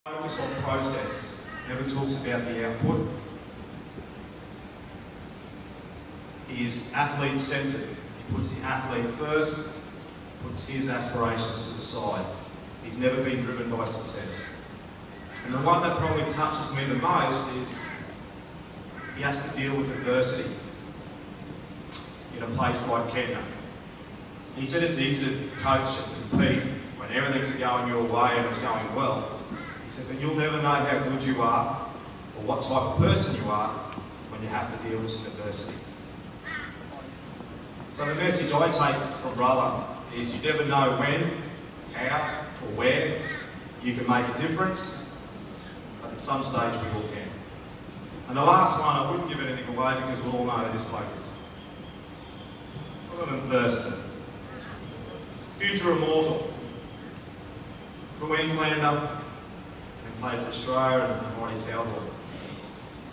Focus on process, never talks about the output. He is athlete-centred. He puts the athlete first, puts his aspirations to the side. He's never been driven by success. And the one that probably touches me the most is he has to deal with adversity in a place like Kenya. He said it's easy to coach and compete when everything's going your way and it's going well. He said, but you'll never know how good you are or what type of person you are when you have to deal with some adversity. So the message I take from Brother is you never know when, how, or where you can make a difference, but at some stage we all can. And the last one, I wouldn't give anything away because we'll all know who this bloke is. Other than Thurston. Future immortal. Queenslander, and played for Australia and the mighty Cowboy.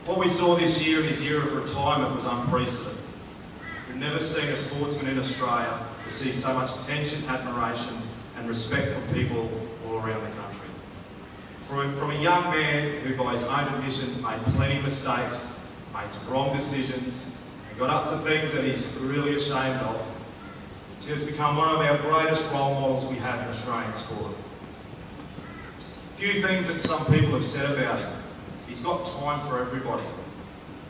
What we saw this year in his year of retirement was unprecedented. We've never seen a sportsman in Australia receive so much attention, admiration and respect from people all around the country. From a young man who by his own admission made plenty of mistakes, made some wrong decisions, and got up to things that he's really ashamed of, to has become one of our greatest role models we have in Australian sport. A few things that some people have said about him. He's got time for everybody.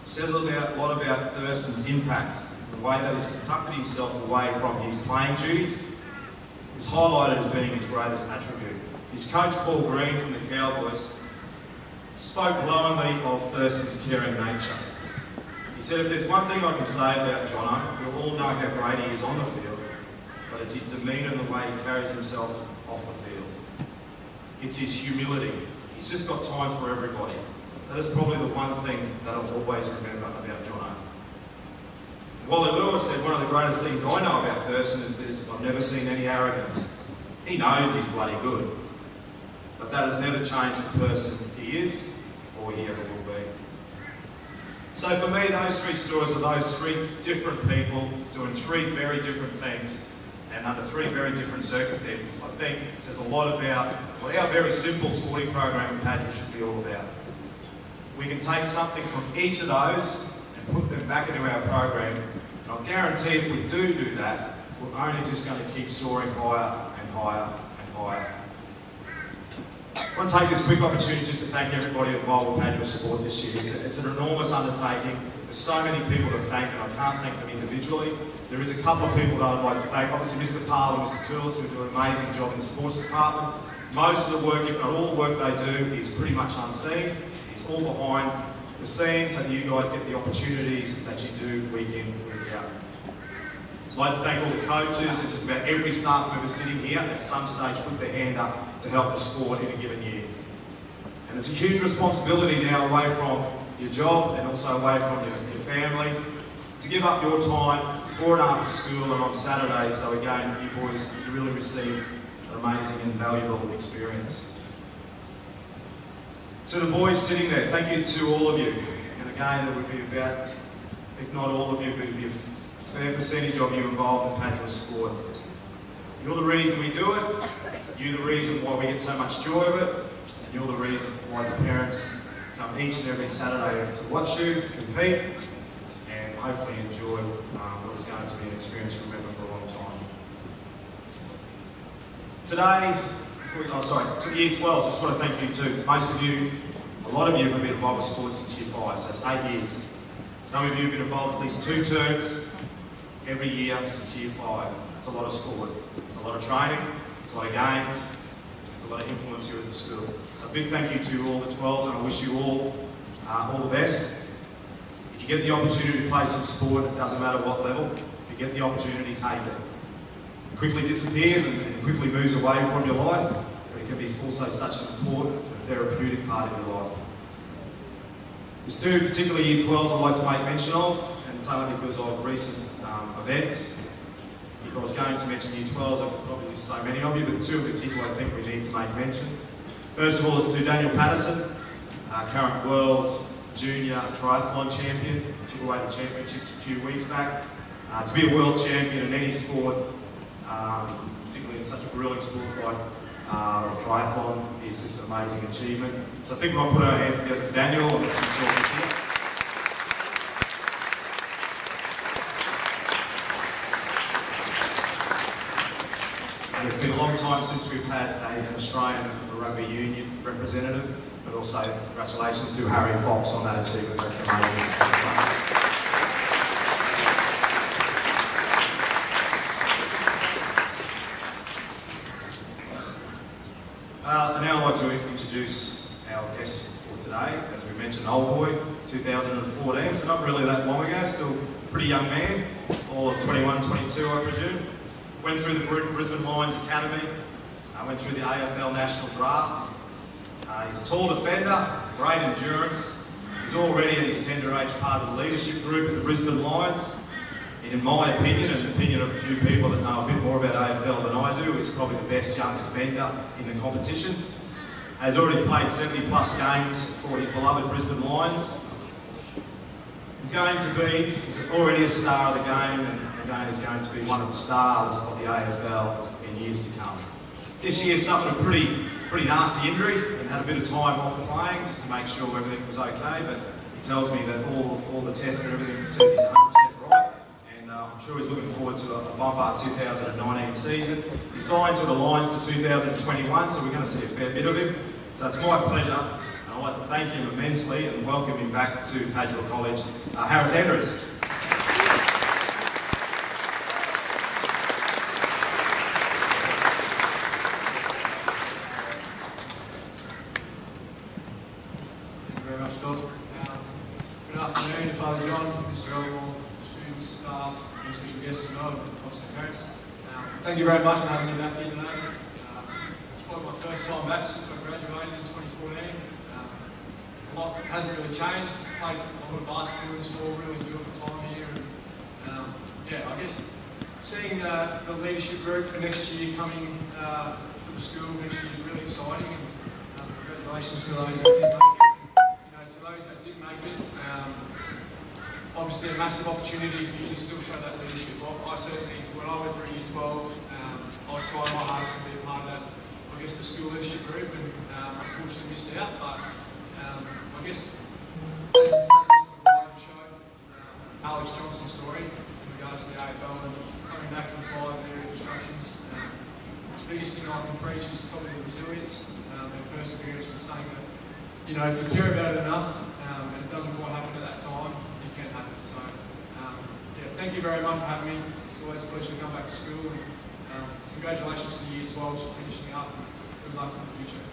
Says a lot about Thurston's impact, the way that he's conducted himself away from his playing duties is highlighted as being his greatest attribute. His coach Paul Green from the Cowboys spoke glowingly of Thurston's caring nature. He said, if there's one thing I can say about Jono, you'll all know how great he is on the field, but it's his demeanour and the way he carries himself off the field. It's his humility. He's just got time for everybody. That is probably the one thing that I'll always remember about Jono. Wally Lewis said, one of the greatest things I know about Thurston is this: I've never seen any arrogance. He knows he's bloody good, but that has never changed the person he is or he ever will be. So for me, those three stories are those three different people doing three very different things and under three very different circumstances. I think it says a lot about what our very simple sporting program in Padua should be all about. We can take something from each of those and put them back into our program, and I'll guarantee if we do that, we're only just going to keep soaring higher and higher and higher. I want to take this quick opportunity just to thank everybody involved with Padua Sport this year. It's an enormous undertaking. There's so many people to thank, and I can't thank them individually. There is a couple of people that I'd like to thank. Obviously Mr. Parler and Mr. Tools, who do an amazing job in the sports department. Most of the work, if not all the work they do, is pretty much unseen. It's all behind the scenes so that you guys get the opportunities that you do week in, week out. I'd like to thank all the coaches and just about every staff member sitting here at some stage put their hand up to help the sport in a given year. And it's a huge responsibility now away from your job and also away from your family to give up your time before and after school and on Saturdays, so again, you boys really receive an amazing and valuable experience. To the boys sitting there, thank you to all of you. And again, there would be about, if not all of you, but it would be a fair percentage of you involved in Padua Sport. You're the reason we do it, you're the reason why we get so much joy of it, and you're the reason why the parents come each and every Saturday to watch you compete and hopefully enjoy what is going to be an experience you remember for a long time. Today, to the Year 12, I just want to thank you too. Most of you, a lot of you have been involved with sports since Year 5, so it's 8 years. Some of you have been involved at least 2 terms every year since Year 5. It's a lot of sport. It's a lot of training, it's a lot of games, it's a lot of influence here at the school. So a big thank you to all the 12s, and I wish you all the best. If you get the opportunity to play some sport, it doesn't matter what level, if you get the opportunity, take it. It quickly disappears and quickly moves away from your life, but it can be also such an important and therapeutic part of your life. There's 2 particular Year 12s I'd like to make mention of, and it's only because of recent events. If I was going to mention Year 12s, I could probably list so many of you, but 2 in particular I think we need to make mention. First of all is to Daniel Patterson, current world junior triathlon champion, took away the championships a few weeks back. To be a world champion in any sport, particularly in such a grueling sport like or triathlon is just an amazing achievement. So I think we might put our hands together for Daniel and it's been a long time since we've had an Australian rugby union representative, but also congratulations to Harry Fox on that achievement. That's amazing. Now I'd like to introduce our guest for today. As we mentioned, old boy, 2014, so not really that long ago, still a pretty young man, all of 21, 22 I presume. Went through the Brisbane Lions Academy, went through the AFL National Draft. He's a tall defender, great endurance. He's already at his tender age part of the leadership group at the Brisbane Lions. And in my opinion, and the opinion of a few people that know a bit more about AFL than I do, he's probably the best young defender in the competition. Has already played 70 plus games for his beloved Brisbane Lions. He's already a star of the game, and again is going to be one of the stars of the AFL in years to come. This year suffered a pretty nasty injury and had a bit of time off playing just to make sure everything was okay, but he tells me that all the tests and everything says he's 100% right, and I'm sure he's looking forward to a bumper 2019 season. He signed to the Lions to 2021, so we're going to see a fair bit of him. So it's my pleasure, and I'd like to thank him immensely and welcome him back to Padua College, Harris Andrews. Good afternoon, Father John, Mr. Elmore, students, staff, and special guests as well, and obviously parents. Thank you very much for having me back here today. It's probably my first time back since I graduated in 2014. A lot hasn't really changed. Played a lot of basketball in the store, really enjoyed my time here. And, I guess seeing the leadership group for next year coming for the school next year is really exciting. And congratulations to those that did make it. To those that did make it, obviously a massive opportunity for you to still show that leadership. I certainly, when I went through year 12, I was trying my hardest to be a part of that, I guess, the school leadership group, and unfortunately missed out. But I guess, as this show, Alex Johnson's story in regards to the AFL and coming back to the 5-area instructions, the biggest thing I can preach is probably the resilience and perseverance with saying that, if you care about it enough and it doesn't quite happen at that time, it can happen. So, thank you very much for having me. It's always a pleasure to come back to school. And congratulations to the Year 12s for finishing up, and good luck in the future.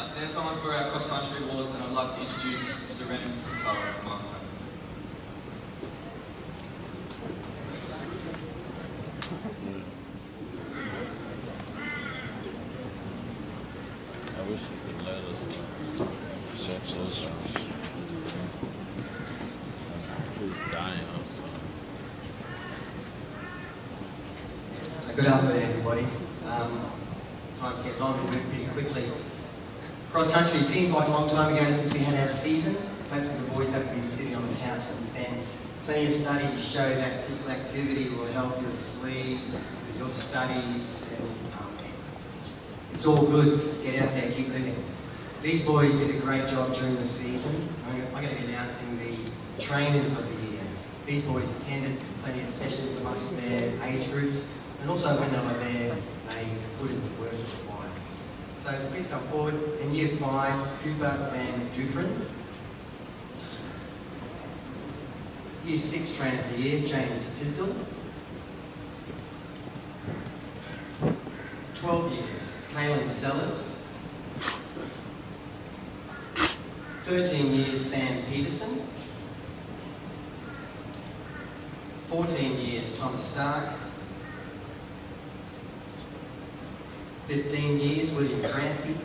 So there's someone for our cross-country awards, and I'd like to introduce Mr. Reynolds to the microphone. Good afternoon, everybody. Time's getting on, we move pretty quickly. Cross country seems like a long time ago since we had our season. Hopefully the boys haven't been sitting on the couch since then. Plenty of studies show that physical activity will help your sleep, your studies, and it's all good. Get out there, keep moving. These boys did a great job during the season. I'm going to be announcing the trainers of the year. These boys attended plenty of sessions amongst their age groups, and also when they were there, they put in the work required. So please come forward. In Year 5, Cooper Van Dukeren. Year 6 Trainer of the Year, James Tisdall. 12 years, Kaylin Sellers. 13 years, Sam Peterson. 14 years, Thomas Stark. 15 years, William Clancy.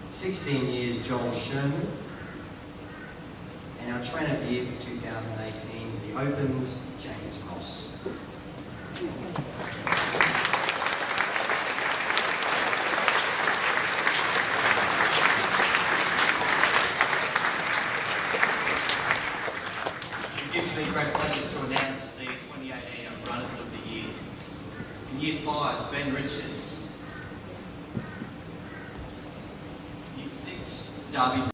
16 years, Joel Sherman. And our Trainer of the Year for 2018, the Opens, James Ross. gives me great pleasure to announce the 2018 Runners of the Year. In Year 5, Ben Richards. Year 6, Darby